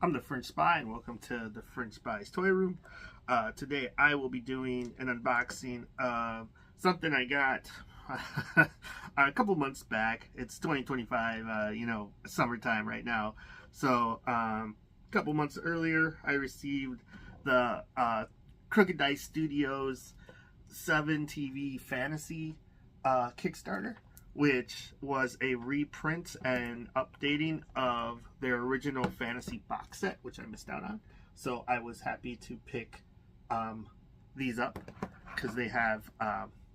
I'm the French Spy, and welcome to the French Spy's Toy Room. Today I will be doing an unboxing of something I got a couple months back. It's 2025, summertime right now. So a couple months earlier, I received the Crooked Dice Studios 7 TV Fantasy Kickstarter, which was a reprint and updating of their original fantasy box set, which I missed out on. So I was happy to pick these up because they have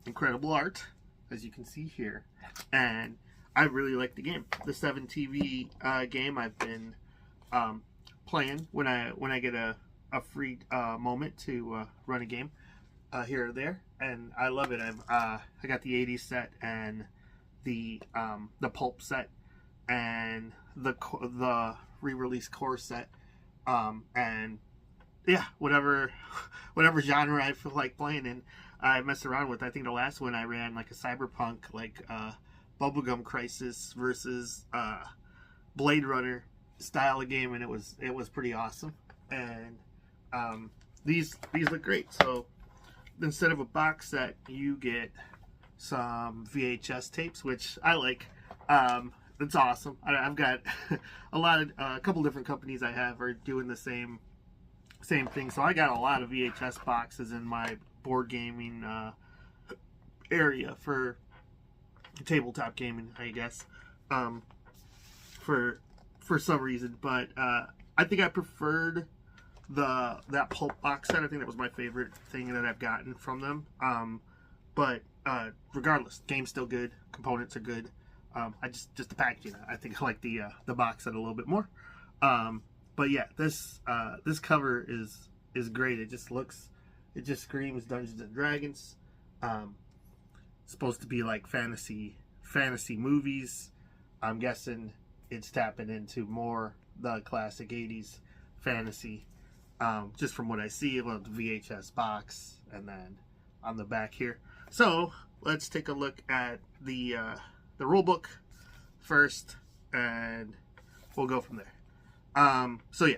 incredible art, as you can see here, and I really like the game. The 7 TV game I've been playing when I get a free moment to run a game here or there, and I love it. I got the 80s set and the pulp set and the re-release core set, and yeah, whatever genre I feel like playing in, I mess around with. I think the last one I ran like a cyberpunk, like Bubblegum Crisis versus Blade Runner style of game, and it was pretty awesome. And these look great. So instead of a box set, you get some VHS tapes, which I like. It's awesome. I've got a couple different companies I have are doing the same thing. So I got a lot of VHS boxes in my board gaming area for tabletop gaming, I guess, for some reason. But I think I preferred that pulp box set. I think that was my favorite thing that I've gotten from them. But regardless, game's still good. Components are good. I just the packaging. I think I like the box set a little bit more. But yeah, this cover is great. It just screams Dungeons and Dragons. It's supposed to be like fantasy movies. I'm guessing it's tapping into more the classic 80s fantasy. Just from what I see, the VHS box, and then on the back here. So let's take a look at the rule book first, and we'll go from there. So yeah,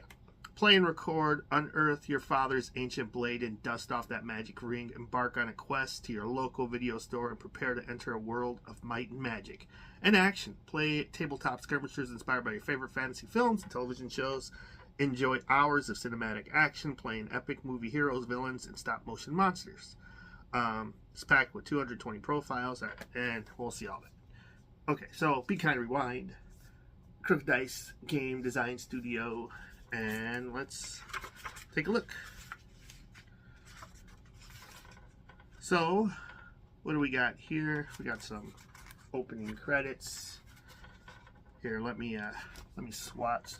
play and record, unearth your father's ancient blade and dust off that magic ring. Embark on a quest to your local video store and prepare to enter a world of might and magic and action. Play tabletop skirmishers inspired by your favorite fantasy films and television shows. Enjoy hours of cinematic action, playing epic movie heroes, villains, and stop-motion monsters. It's packed with 220 profiles, and we'll see all that. Okay, so Be Kind Rewind, Crooked Dice Game Design Studio, and let's take a look. So, what do we got here? We got some opening credits. Here, let me swatch.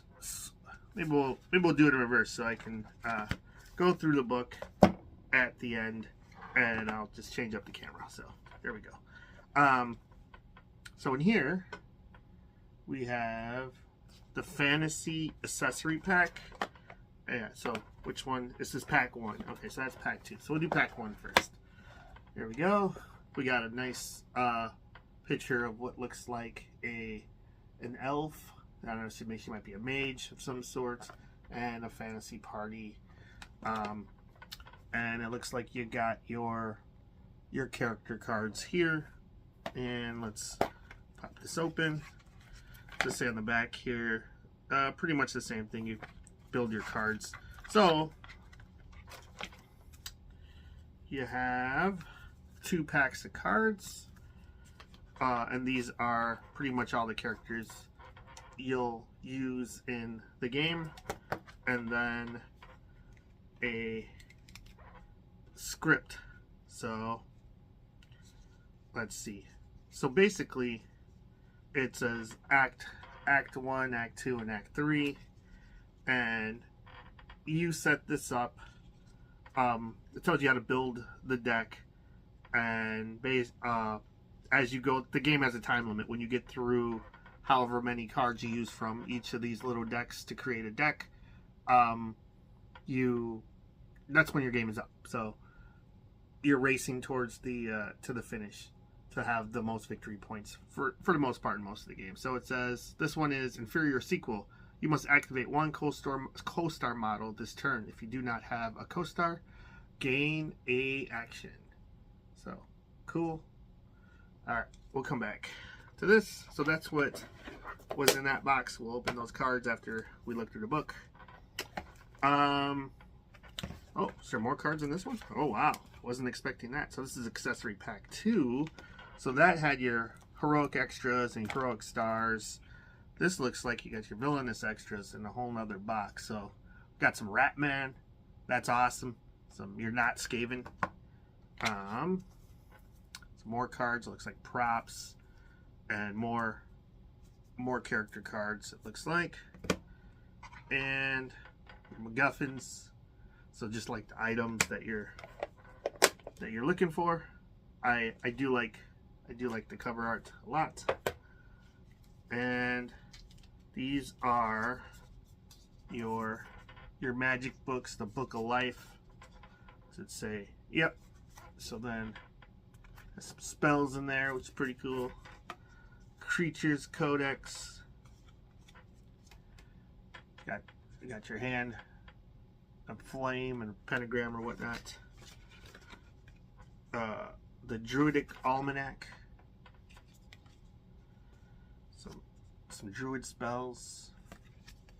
Maybe we'll do it in reverse so I can go through the book at the end, and I'll just change up the camera. So there we go. So in here we have the fantasy accessory pack. Yeah. So which one? This is pack 1. Okay, so that's pack 2. So we'll do pack 1 first. There we go. We got a nice picture of what looks like an elf. I don't know, she might be a mage of some sort, and a fantasy party. And it looks like you got your character cards here. And let's pop this open. Just say on the back here, pretty much the same thing. You build your cards. So you have 2 packs of cards, and these are pretty much all the characters you'll use in the game, and then a script. So let's see. So basically it says act 1, act 2, and act 3, and you set this up. It tells you how to build the deck, and as you go, the game has a time limit. When you get through however many cards you use from each of these little decks to create a deck, that's when your game is up. So you're racing towards the to the finish to have the most victory points for the most part in most of the game. So it says this one is inferior sequel. You must activate one co-star model this turn. If you do not have a co-star, gain a action. So, cool. Alright, we'll come back to this. So that's what was in that box. We'll open those cards after we look through the book. Oh, is there more cards in this one? Oh, wow. Wasn't expecting that. So this is accessory pack 2. So that had your heroic extras and heroic stars. This looks like you got your villainous extras in a whole nother box. So got some Ratman. That's awesome. Some You're Not Skaven. Some more cards. Looks like props. And more character cards, it looks like. And MacGuffins. So just like the items that you're looking for. I do like the cover art a lot. And these are your magic books, the Book of Life. Does it say? Yep. So then there's some spells in there, which is pretty cool. Creatures Codex. You got your hand of flame and pentagram or whatnot. The Druidic Almanac. Some druid spells.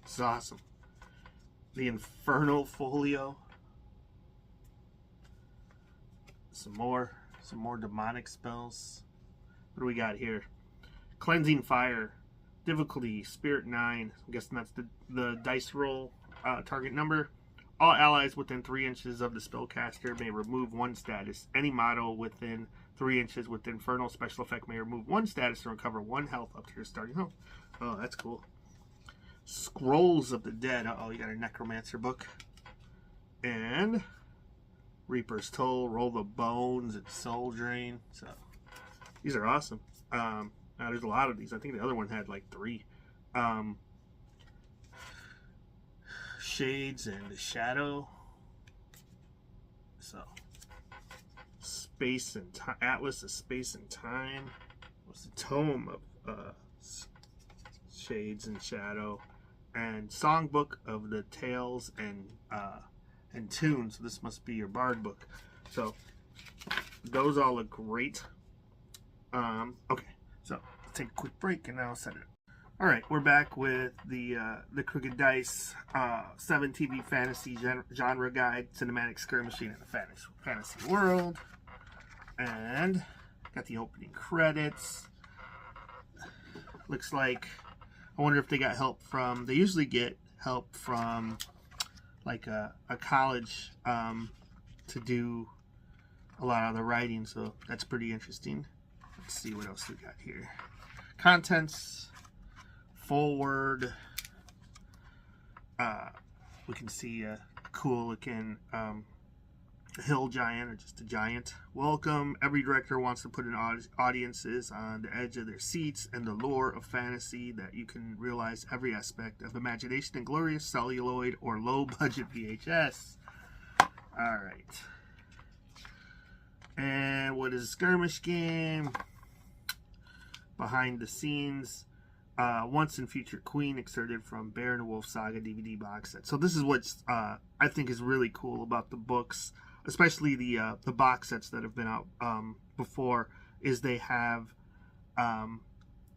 It's awesome. The Infernal Folio. Some more demonic spells. What do we got here? Cleansing Fire. Difficulty Spirit 9. I'm guessing that's the dice roll target number. All allies within 3 inches of the spellcaster may remove 1 status. Any model within 3 inches with Infernal special effect may remove 1 status and recover 1 health up to your starting health. Oh, that's cool. Scrolls of the Dead. Uh-oh, you got a Necromancer book. And Reaper's Toll, Roll the Bones, and Soul Drain. So, these are awesome. Now, there's a lot of these. I think the other one had like 3. Shades and the Shadow. So, Space and Atlas of Space and Time. What's the Tome of Shades and Shadow, and Songbook of the Tales and Tunes. So this must be your Bard book. So those all look great. Okay, so let's take a quick break and now I'll set it up. All right, we're back with the Crooked Dice 7 TV Fantasy Genre Guide, Cinematic Skirmishing in the Fantasy World, and got the opening credits. Looks like, I wonder if they got help from, they usually get help from like a college to do a lot of the writing, so that's pretty interesting. Let's see what else we got here. Contents, forward. We can see a cool looking hill giant, or just a giant. Welcome. Every director wants to put in audiences on the edge of their seats and the lure of fantasy that you can realize every aspect of imagination in glorious celluloid or low budget VHS. Alright. And what is a skirmish game? Behind the scenes. Once and Future Queen excerpted from Bear and the Wolf Saga DVD box set. So this is what's I think is really cool about the books, especially the box sets that have been out before, is they have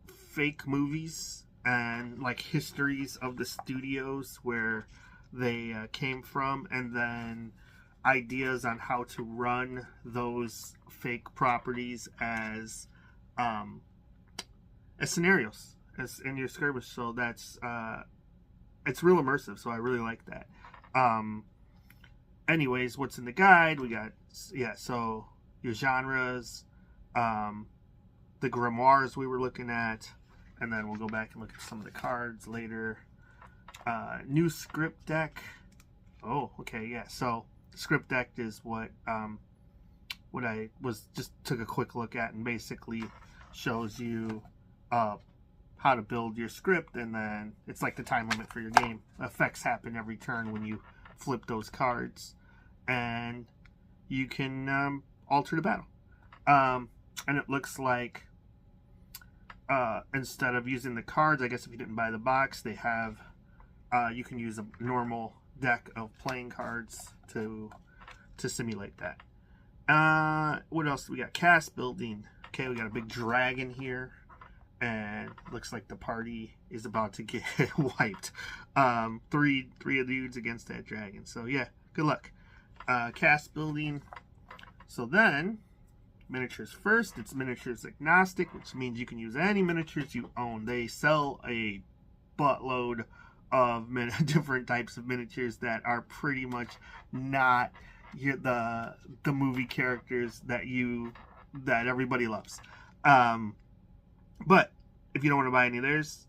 fake movies and like histories of the studios where they came from, and then ideas on how to run those fake properties as scenarios as in your skirmish. So that's it's real immersive, so I really like that. Anyways, what's in the guide? We got, so your genres, the grimoires we were looking at, and then we'll go back and look at some of the cards later. New script deck. Oh, okay, yeah. So script deck is what I took a quick look at, and basically shows you how to build your script, and then it's like the time limit for your game. Effects happen every turn when you flip those cards, and you can alter the battle. And it looks like instead of using the cards, I guess if you didn't buy the box, they have you can use a normal deck of playing cards to simulate that. What else do we got? Cast building. Okay, we got a big dragon here, and looks like the party is about to get wiped. Three dudes against that dragon. So yeah, good luck. Cast building. So then, miniatures first. It's miniatures agnostic, which means you can use any miniatures you own. They sell a buttload of different types of miniatures that are pretty much not the movie characters that everybody loves. But if you don't want to buy any of theirs,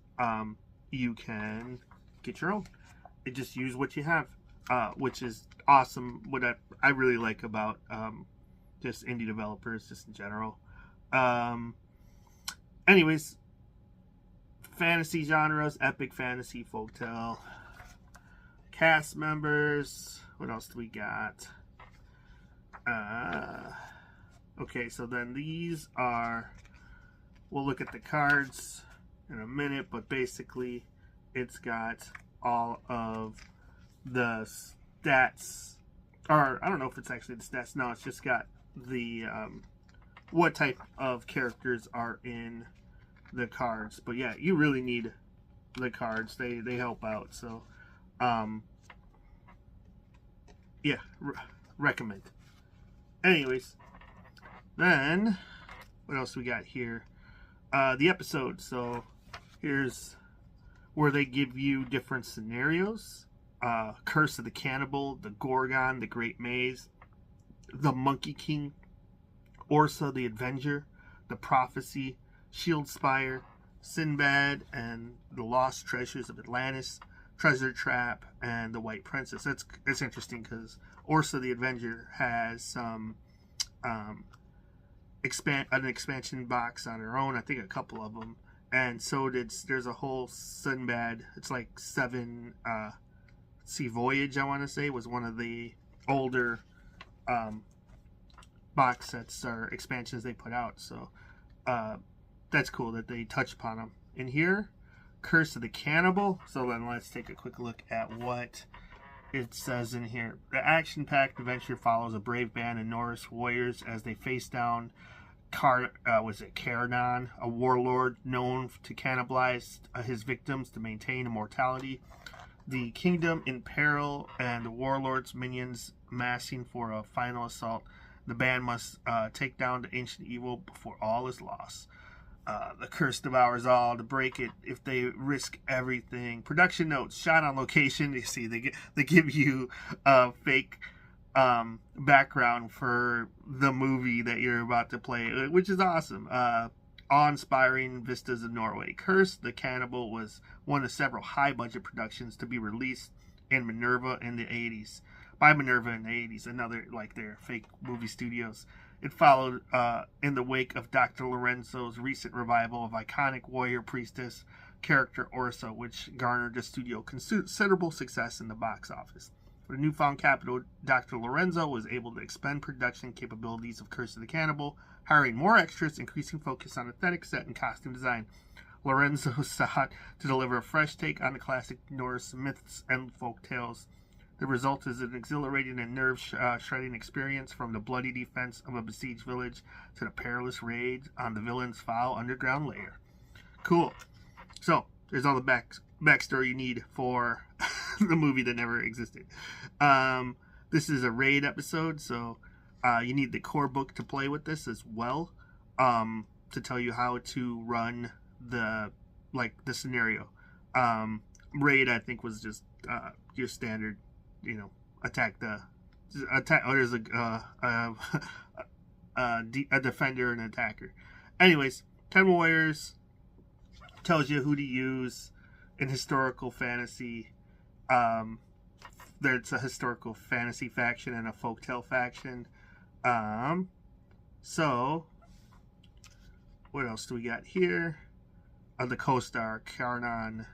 you can get your own and just use what you have, which is awesome. What I really like about just indie developers, just in general. Anyways, fantasy genres: epic fantasy, folktale. Cast members. What else do we got? Okay, so then these are, we'll look at the cards in a minute, but basically it's got all of the stats, or I don't know if it's actually the stats. No, it's just got the what type of characters are in the cards. But yeah, you really need the cards. They help out. So yeah, recommend. Anyways, then what else we got here? The episode. So here's where they give you different scenarios. Curse of the Cannibal, the Gorgon, the Great Maze, the Monkey King, Orsa the Avenger, the Prophecy, Shield Spire, Sinbad and the Lost Treasures of Atlantis, Treasure Trap, and the White Princess. That's interesting because Orsa the Avenger has some an expansion box on her own. I think a couple of them, and so there's a whole Sinbad. It's like 7 Sea Voyage, I want to say, was one of the older box sets or expansions they put out. So that's cool that they touch upon them in here. Curse of the Cannibal. So then let's take a quick look at what it says in here. The action-packed adventure follows a brave band of Norse warriors as they face down Carnon, a warlord known to cannibalize his victims to maintain immortality. The kingdom in peril and the warlord's minions massing for a final assault. The band must take down the ancient evil before all is lost. The curse devours all. To break it, if they risk everything. Production notes: shot on location. You see, they give you a fake background for the movie that you're about to play, which is awesome. Awe-inspiring vistas of Norway. Curse the Cannibal was one of several high-budget productions to be released in Minerva in the 80s. By Minerva in the 80s, another like their fake movie studios. It followed in the wake of Dr. Lorenzo's recent revival of iconic warrior priestess character Orsa, which garnered the studio considerable success in the box office. With a newfound capital, Dr. Lorenzo was able to expand production capabilities of Curse of the Cannibal, hiring more extras, increasing focus on authentic set and costume design. Lorenzo sought to deliver a fresh take on the classic Norse myths and folk tales. The result is an exhilarating and nerve-shredding experience, from the bloody defense of a besieged village to the perilous raid on the villain's foul underground lair. Cool. So, there's all the backstory you need for the movie that never existed. This is a raid episode, so you need the core book to play with this as well, to tell you how to run the scenario. Raid, I think, was just your standard, attack. Oh, there's a defender and an attacker. Anyways, 10 warriors tells you who to use in historical fantasy. There's a historical fantasy faction and a folktale faction. So what else do we got here? The co-star Carnon.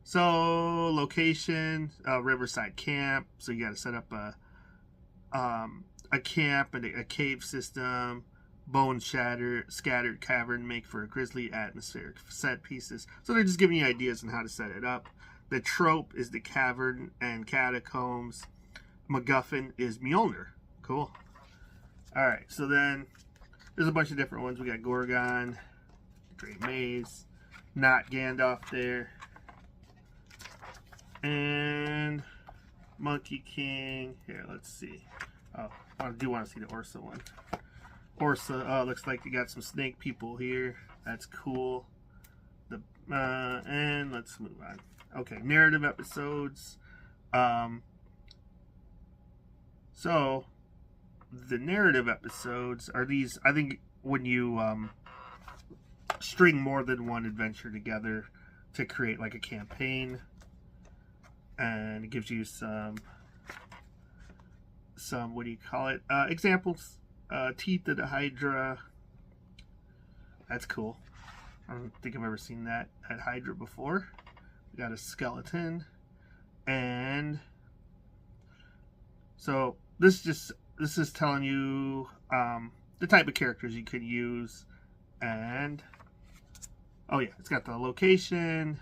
So location, Riverside Camp. So you got to set up a camp and a cave system. Bone scattered cavern make for a grisly atmospheric set pieces. So they're just giving you ideas on how to set it up. The trope is the cavern and catacombs. MacGuffin is Mjolnir. Cool. Alright, so then there's a bunch of different ones. We got Gorgon, Great Maze, not Gandalf there, and Monkey King. Here, let's see. Oh, I do want to see the Ursa one. Ursa, looks like you got some snake people here. That's cool. And let's move on. Okay, narrative episodes. So the narrative episodes are these. I think when you string more than one adventure together to create like a campaign, and it gives you some what do you call it? Examples. Teeth of the Hydra. That's cool. I don't think I've ever seen that at Hydra before. We got a skeleton, and so this is telling you the type of characters you could use, and oh yeah, it's got the location,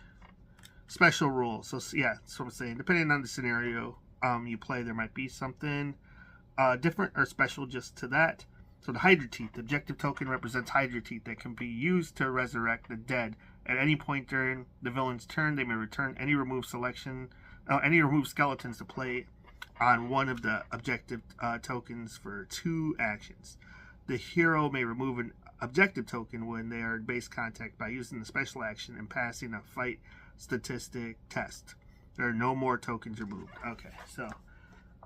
special rules. So yeah, that's what I'm saying. Depending on the scenario you play, there might be something different or special just to that. So the Hydra Teeth. The objective token represents Hydra Teeth that can be used to resurrect the dead. At any point during the villain's turn, they may return any removed skeletons to play on one of the objective tokens for 2 actions. The hero may remove an objective token when they are in base contact by using the special action and passing a fight statistic test. There are no more tokens removed. Okay, so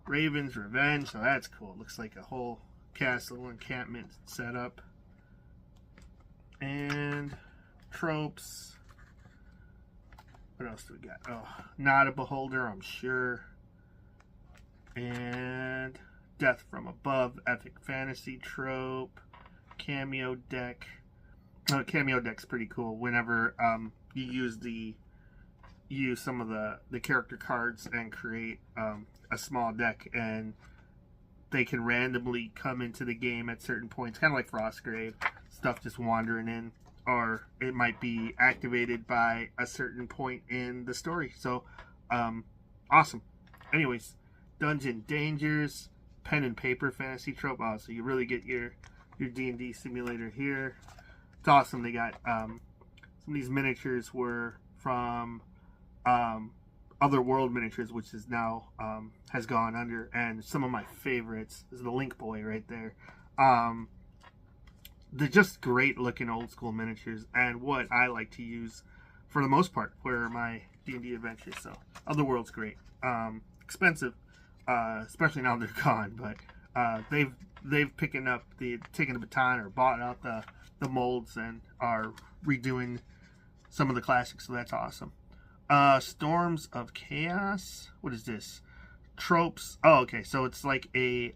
Raven's Revenge. So that's cool. Looks like a whole castle encampment setup. And tropes. What else do we got? Oh, Not a Beholder, I'm sure. And Death from Above, epic fantasy trope. Cameo deck. Cameo deck's pretty cool. Whenever you use some of the character cards and create a small deck, and they can randomly come into the game at certain points, kind of like Frostgrave, stuff just wandering in, or it might be activated by a certain point in the story. So awesome. Anyways, Dungeon Dangers, pen and paper fantasy trope. Oh, so you really get your D&D simulator here. It's awesome. They got some of these miniatures were from Other World Miniatures, which is now has gone under, and some of my favorites is the Link Boy right there. They're just great looking old school miniatures, and what I like to use for the most part for my D&D adventures. So Other World's great. Expensive, especially now they're gone, but they've taken the baton or bought out the molds and are redoing some of the classics, so that's awesome. Storms of Chaos. What is this? Tropes. Oh, okay. So it's like a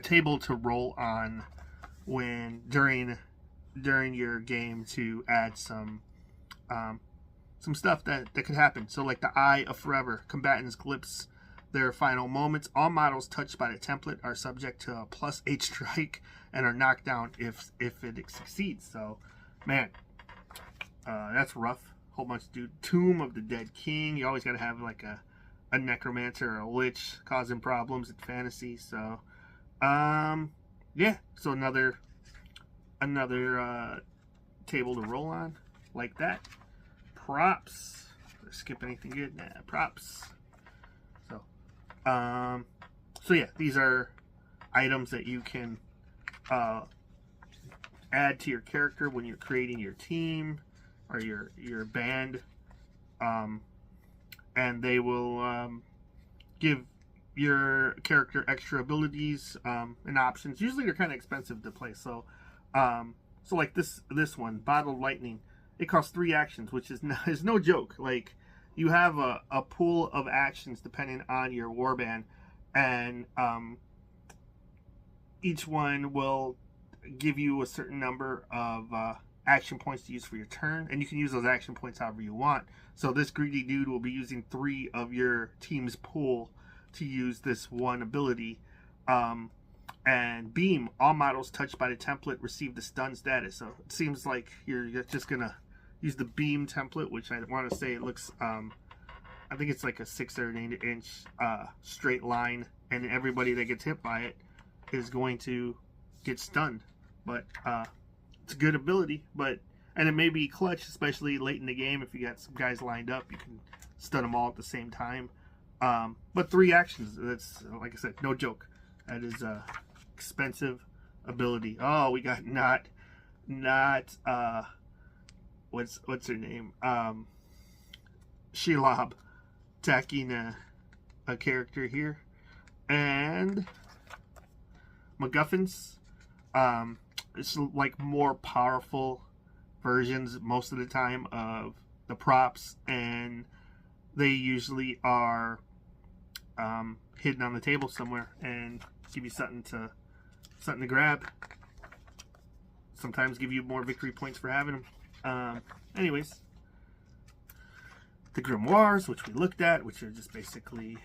table to roll on during your game to add some stuff that could happen. So like the Eye of Forever. Combatants glimpse their final moments. All models touched by the template are subject to a +8 strike and are knocked down if it succeeds. So, man, that's rough. Whole bunch, dude. Tomb of the Dead King. You always got to have like a necromancer or a lich causing problems in fantasy. So, yeah. So another table to roll on like that. Props. Did I skip anything good? Nah, props. So, so yeah, these are items that you can add to your character when you're creating your team or your band, and they will give your character extra abilities and options. Usually they're kind of expensive to play, so like this one, Bottled Lightning, it costs 3 actions, which is no joke. Like, you have a pool of actions depending on your warband, and each one will give you a certain number of action points to use for your turn, and you can use those action points however you want. So this greedy dude will be using 3 of your team's pool to use this one ability. And Beam, all models touched by the template receive the stun status. So it seems like you're just gonna use the Beam template, which I want to say it looks I think it's like a 6 or an 8-inch straight line, and everybody that gets hit by it is going to get stunned. But it's a good ability, and it may be clutch, especially late in the game. If you got some guys lined up, you can stun them all at the same time. But 3 actions, that's, like I said, no joke. That is a expensive ability. Oh, we got not what's her name? Shelob attacking a character here. And MacGuffins. It's like more powerful versions most of the time of the props, and they usually are hidden on the table somewhere and give you something to grab. Sometimes give you more victory points for having them. Anyways, the grimoires, which we looked at, which are just basically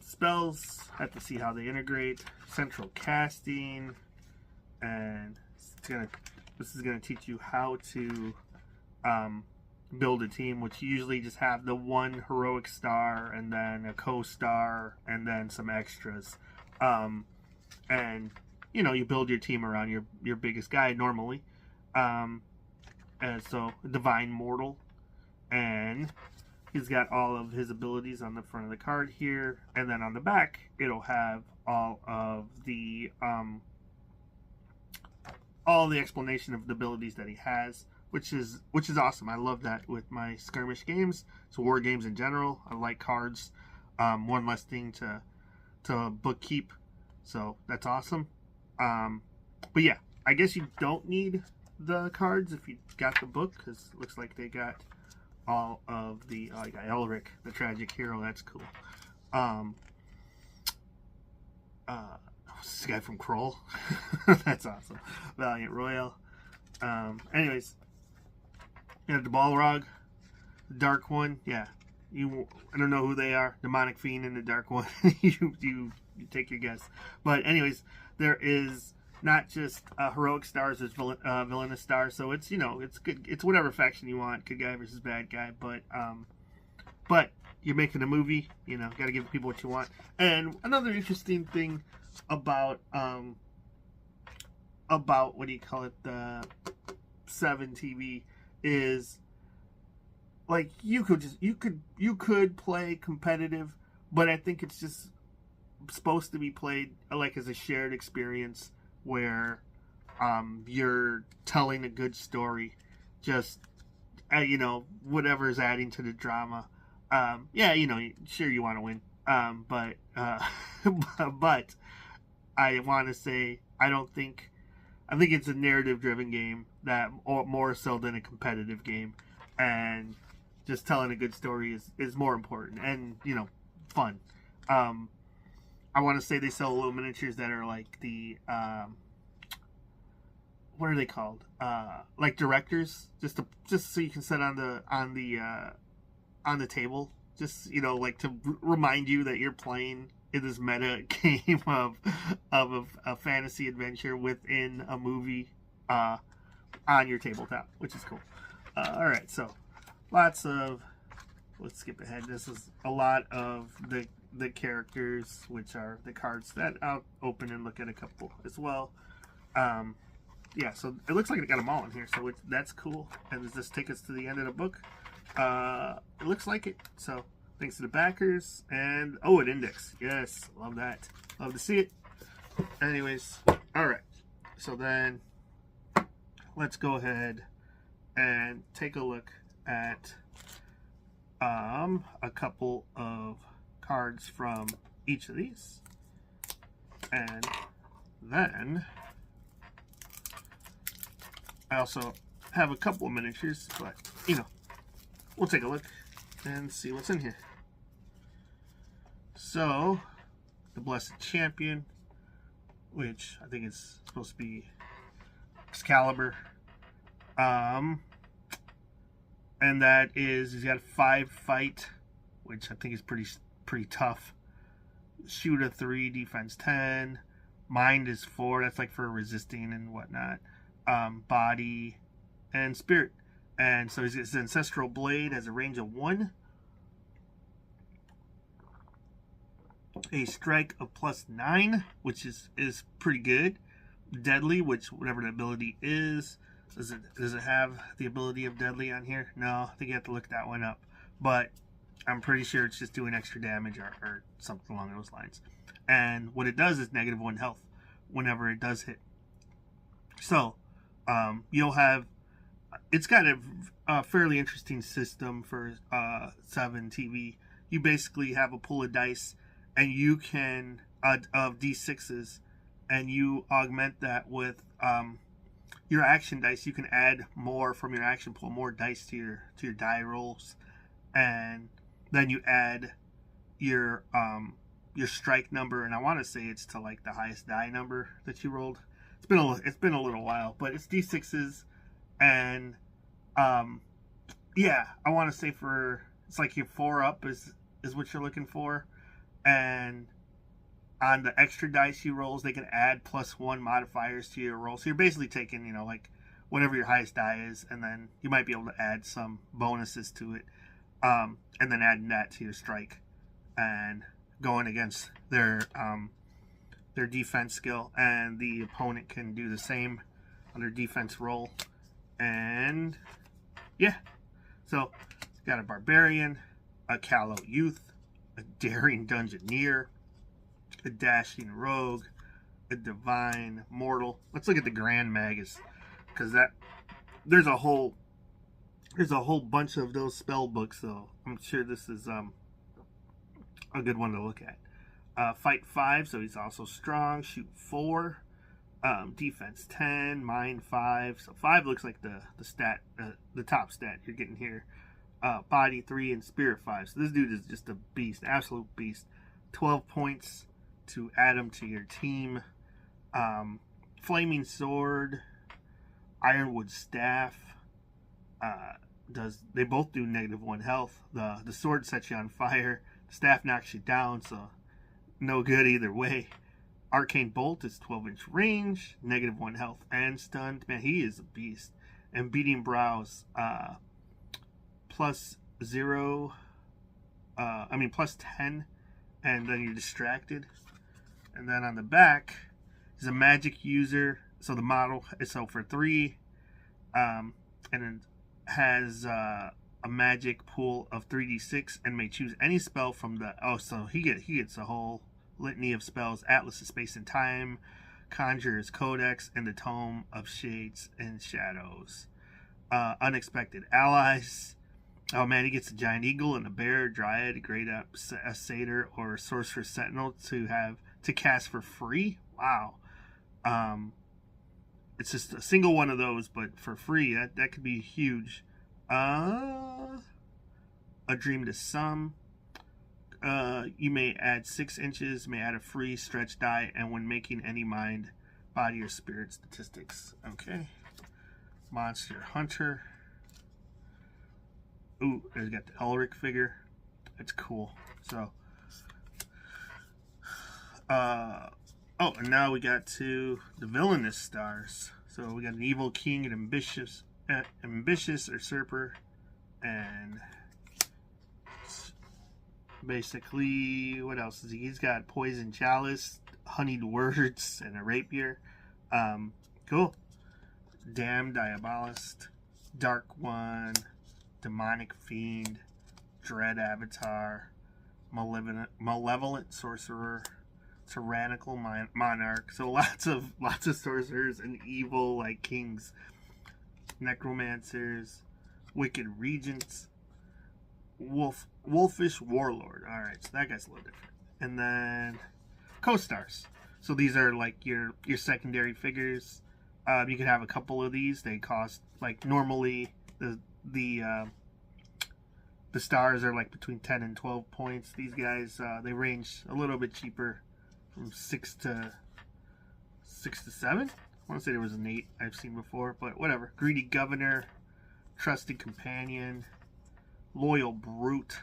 spells. Have to see how they integrate. Central casting, and this is gonna teach you how to build a team, which you usually just have the one heroic star and then a co-star and then some extras, and you know, you build your team around your biggest guy normally. And so Divine Mortal, and he's got all of his abilities on the front of the card here, and then on the back it'll have all of the explanation of the abilities that he has, which is awesome. I love that with my skirmish games. So war games in general, I like cards. One less thing to bookkeep, so that's awesome. But yeah, I guess you don't need the cards if you got the book, because it looks like they got all of the I got Elric, the tragic hero. That's cool. This guy from Kroll. That's awesome. Valiant Royal. Anyways, you have the Balrog, the Dark One. Yeah, I don't know who they are. Demonic Fiend and the Dark One. you take your guess. But anyways, there is not just heroic stars, there's villainous stars. So it's, you know, it's good. It's whatever faction you want, good guy versus bad guy. But you're making a movie, you know, got to give people what you want. And another interesting thing about what do you call it, the 7 TV is, like, you could play competitive, but I think it's just supposed to be played like as a shared experience where you're telling a good story, just you know, whatever is adding to the drama. Yeah, you know, sure, you want to win, but but I want to say I think it's a narrative driven game, that more so than a competitive game, and just telling a good story is more important, and, you know, fun. I want to say they sell little miniatures that are like the what are they called? Like directors, just so you can set on the table, just, you know, like to remind you that you're playing in this meta game of a fantasy adventure within a movie on your tabletop, which is cool. All right, so lots of, let's skip ahead. This is a lot of the characters, which are the cards that I'll open and look at a couple as well. Yeah, so it looks like I got them all in here, so that's cool. And does this take us to the end of the book? It looks like it. So thanks to the backers, and an index. Yes, love that. Love to see it. Anyways, all right. So then let's go ahead and take a look at a couple of cards from each of these, and then I also have a couple of miniatures, but, you know, we'll take a look and see what's in here. So, the Blessed Champion, which I think is supposed to be Excalibur. And that is, he's got a 5 fight, which I think is pretty tough. Shoot a 3, defense 10. Mind is 4, that's like for resisting and whatnot. Body and spirit. And so his ancestral blade has a range of 1. a strike of +9, which is pretty good. Deadly, which whatever the ability is. Does it have the ability of deadly on here? No, I think you have to look that one up. But I'm pretty sure it's just doing extra damage or something along those lines. And what it does is -1 health whenever it does hit. So you'll have, it's got a fairly interesting system for 7 TV. You basically have a pool of dice, and you can of D6s, and you augment that with your action dice. You can add more from your action pool, more dice to your die rolls, and then you add your strike number. And I want to say it's to like the highest die number that you rolled. It's been a little while, but it's D6s, and yeah, I want to say it's like your 4 up is what you're looking for, and on the extra dice you rolls, they can add +1 modifiers to your roll. So you're basically taking, like whatever your highest die is, and then you might be able to add some bonuses to it, and then adding that to your strike, and going against their defense skill, and the opponent can do the same on their defense roll. And yeah, so got a barbarian, a callow youth, a daring dungeoneer, a dashing rogue, a divine mortal. Let's look at the Grand Magus, because there's a whole bunch of those spell books, so I'm sure this is a good one to look at. Fight 5, so he's also strong. Shoot 4, defense 10, mind 5. So 5 looks like the top stat you're getting here. Body 3 and spirit 5. So this dude is just a beast, absolute beast. 12 points to add him to your team. Flaming sword, ironwood staff. They both do -1 health. The sword sets you on fire. The staff knocks you down, so no good either way. Arcane bolt is 12-inch range, -1 health and stunned. Man, he is a beast. And beating brows, +0. +10, and then you're distracted. And then on the back is a magic user. So the model is so for 3, and it has a magic pool of 3d6, and may choose any spell from the. Oh, so he gets a whole litany of spells: Atlas of Space and Time, Conjurer's Codex, and the Tome of Shades and Shadows. Unexpected allies. Oh man, he gets a giant eagle and a bear, dryad, great a satyr, or sorcerer's sentinel to cast for free. Wow. It's just a single one of those, but for free. That could be huge. A dream to some. You may add 6 inches, may add a free stretch die, and when making any mind, body, or spirit statistics. Okay. Monster Hunter. Ooh, there's got the Elric figure. That's cool. So, oh, and now we got to the villainous stars. So we got an evil king, an ambitious usurper, and basically, what else is he? He's got poison chalice, honeyed words, and a rapier. Cool. Damned diabolist, dark one, demonic fiend, dread avatar, malevolent sorcerer, tyrannical monarch. So lots of sorcerers and evil like kings, necromancers, wicked regents, wolfish warlord. All right, so that guy's a little different. And then co-stars. So these are like your secondary figures. You can have a couple of these. They cost, like, normally the stars are like between 10 and 12 points. These guys, they range a little bit cheaper, from 6 to 7. I want to say there was an 8 I've seen before, but whatever. Greedy governor, trusted companion, loyal brute.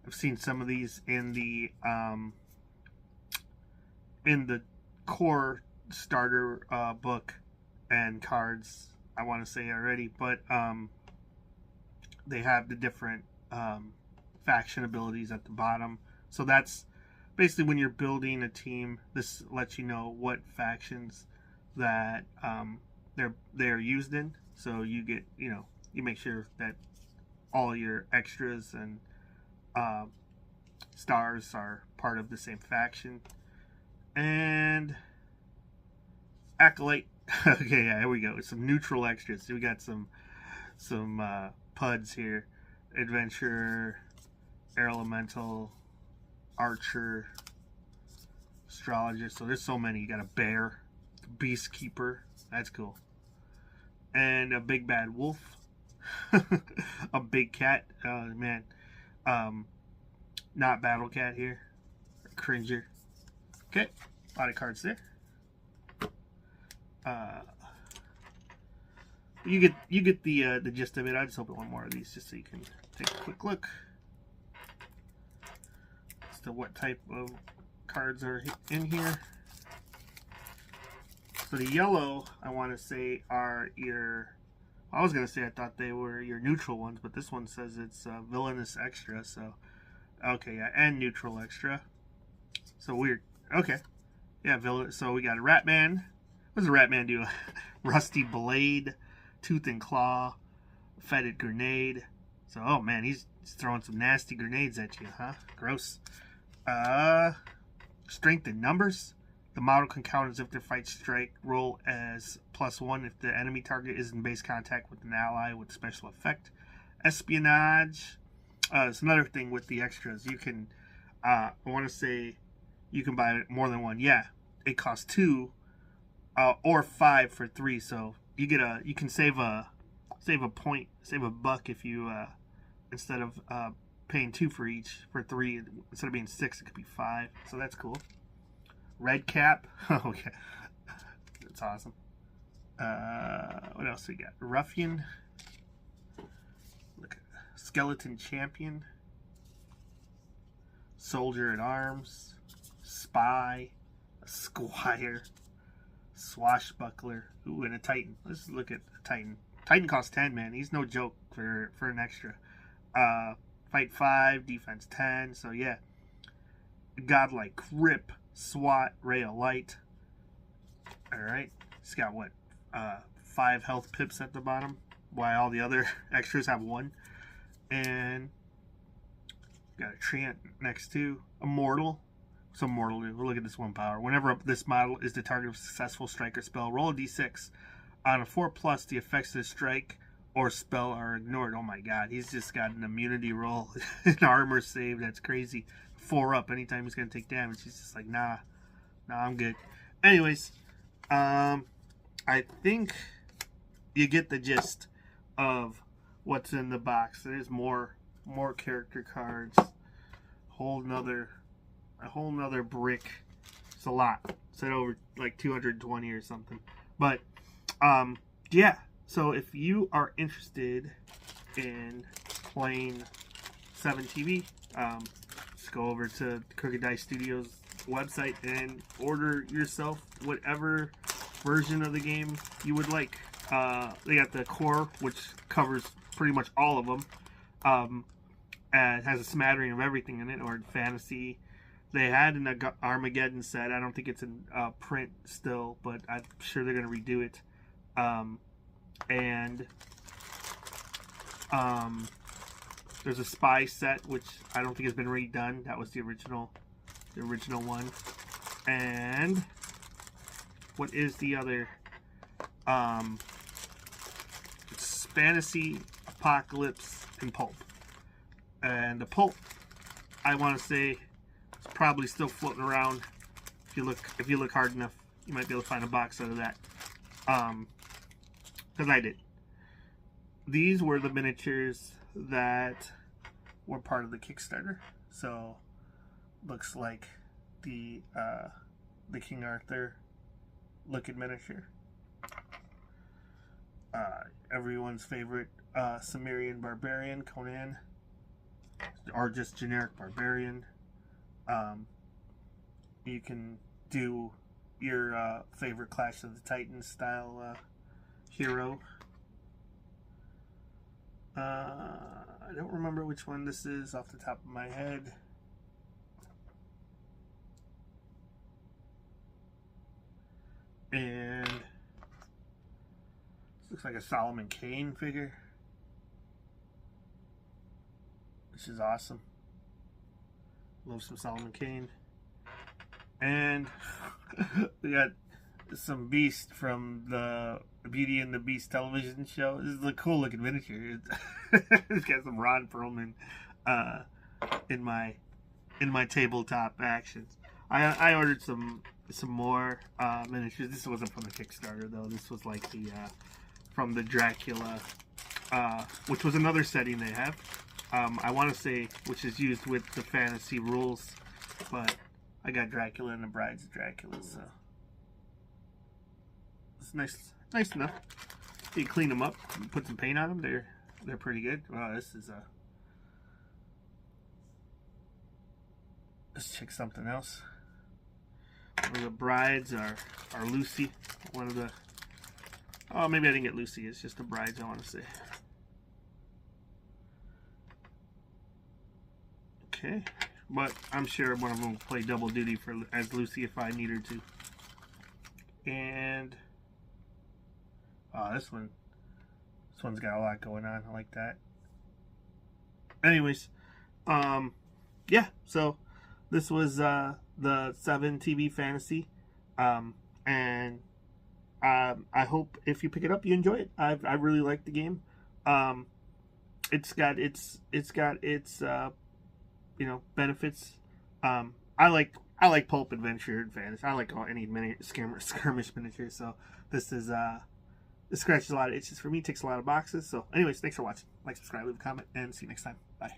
I've seen some of these in the core starter book and cards, I want to say already, but they have the different faction abilities at the bottom. So that's basically when you're building a team, this lets you know what factions that they're used in. So you get, you make sure that all your extras and stars are part of the same faction. And Acolyte. Okay, yeah, here we go. Some neutral extras. We got some PUDs here. Adventurer, Air Elemental, Archer, Astrologer. So there's so many. You got a Bear, Beastkeeper. That's cool. And a Big Bad Wolf. A Big Cat. Oh, man. Not Battle Cat here. Cringer. Okay. A lot of cards there. You get the gist of it. I just open one more of these just so you can take a quick look as to what type of cards are in here. So the yellow, I want to say, are your... I was going to say I thought they were your neutral ones, but this one says it's villainous extra. So, okay, yeah, and neutral extra. So weird. Okay. Yeah, villain. So we got a Ratman. What does a Ratman do? Rusty Blade, Tooth and Claw, Fetid Grenade. So, oh man, he's throwing some nasty grenades at you, huh? Gross. Strength in Numbers. The model can count as if their fight strike roll as +1 if the enemy target is in base contact with an ally with special effect. Espionage. It's another thing with the extras. You can, I want to say, you can buy more than one. Yeah, it costs 2 or 5 for 3. So you get you can save a point, save a buck if you instead of paying 2 for each for 3. Instead of being 6, it could be 5. So that's cool. Red Cap. Okay, that's awesome. What else we got? Ruffian. Look, Skeleton Champion. Soldier at Arms. Spy. A Squire. Swashbuckler. Ooh, and a Titan. Let's look at the Titan. Titan costs 10, man. He's no joke for an extra. Fight 5, defense 10. So yeah. Godlike Grip. SWAT, Ray of Light. Alright. He's got what? 5 health pips at the bottom. While all the other extras have 1. And got a Treant next to Immortal. So Immortal, we'll look at this 1 power. Whenever this model is the target of a successful strike or spell, roll a d6. On a 4+, the effects of the strike or spell are ignored. Oh my god, he's just got an immunity roll. An armor save, that's crazy. 4 up anytime he's going to take damage. He's just like, nah, I'm good. Anyways, I think you get the gist of what's in the box. There's more character cards. A whole nother brick. It's a lot. It's at over like 220 or something. But yeah. So if you are interested in playing 7TV, just go over to Crooked Dice Studios website and order yourself whatever version of the game you would like. They got the core, which covers pretty much all of them. And has a smattering of everything in it, or fantasy. They had an Armageddon set. I don't think it's in print still, but I'm sure they're going to redo it. And there's a spy set, which I don't think has been redone. That was the original one. And what is the other? It's Fantasy, Apocalypse, and Pulp. And the Pulp, I want to say, is probably still floating around. If you look hard enough, you might be able to find a box out of that. Because I did. These were the miniatures that were part of the Kickstarter. So looks like the King Arthur looking miniature. Everyone's favorite Cimmerian Barbarian, Conan, or just generic Barbarian. You can do your favorite Clash of the Titans style hero. I don't remember which one this is off the top of my head. Looks like a Solomon Kane figure. This is awesome. Love some Solomon Kane. And we got some Beast from the Beauty and the Beast television show. This is a cool looking miniature. It's got some Ron Perlman in my tabletop actions. I ordered some more miniatures. This wasn't from the Kickstarter though. This was like the from the Dracula, which was another setting they have. I want to say which is used with the fantasy rules, but I got Dracula and the Brides of Dracula, so it's nice enough. You clean them up, put some paint on them. They're pretty good. Well, this is let's check something else. One of the brides are Lucy. One of the maybe I didn't get Lucy. It's just the brides. I want to say. Okay, but I'm sure one of them will play double duty as Lucy if I need her to. And this one's got a lot going on. I like that. Anyways, yeah. So this was the 7 TV Fantasy, and I hope if you pick it up, you enjoy it. I really like the game. It's got its benefits. I like pulp adventure and fantasy. I like any skirmish miniature. So this is it scratches a lot of itches for me. Ticks a lot of boxes. So anyways, thanks for watching. Like, subscribe, leave a comment, and see you next time. Bye.